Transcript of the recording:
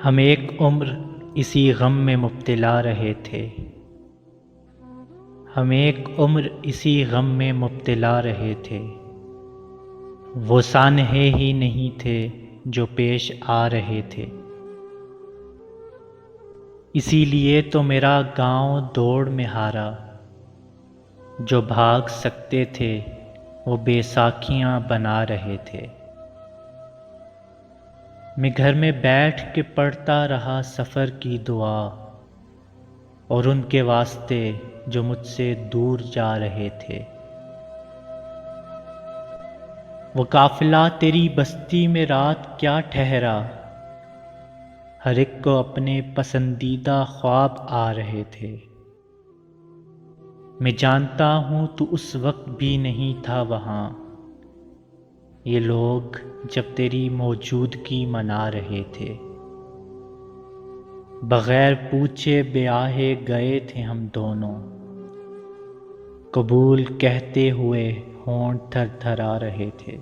ہم ایک عمر اسی غم میں مبتلا رہے تھے، ہم ایک عمر اسی غم میں مبتلا رہے تھے، وہ سانحے ہی نہیں تھے جو پیش آ رہے تھے۔ اسی لیے تو میرا گاؤں دوڑ میں ہارا، جو بھاگ سکتے تھے وہ بے ساکھیاں بنا رہے تھے۔ میں گھر میں بیٹھ کے پڑھتا رہا سفر کی دعا، اور ان کے واسطے جو مجھ سے دور جا رہے تھے۔ وہ قافلہ تیری بستی میں رات کیا ٹھہرا، ہر ایک کو اپنے پسندیدہ خواب آ رہے تھے۔ میں جانتا ہوں تو اس وقت بھی نہیں تھا وہاں، یہ لوگ جب تیری موجودگی منا رہے تھے۔ بغیر پوچھے بیاہے گئے تھے ہم دونوں، قبول کہتے ہوئے ہونٹ تھر تھرا رہے تھے۔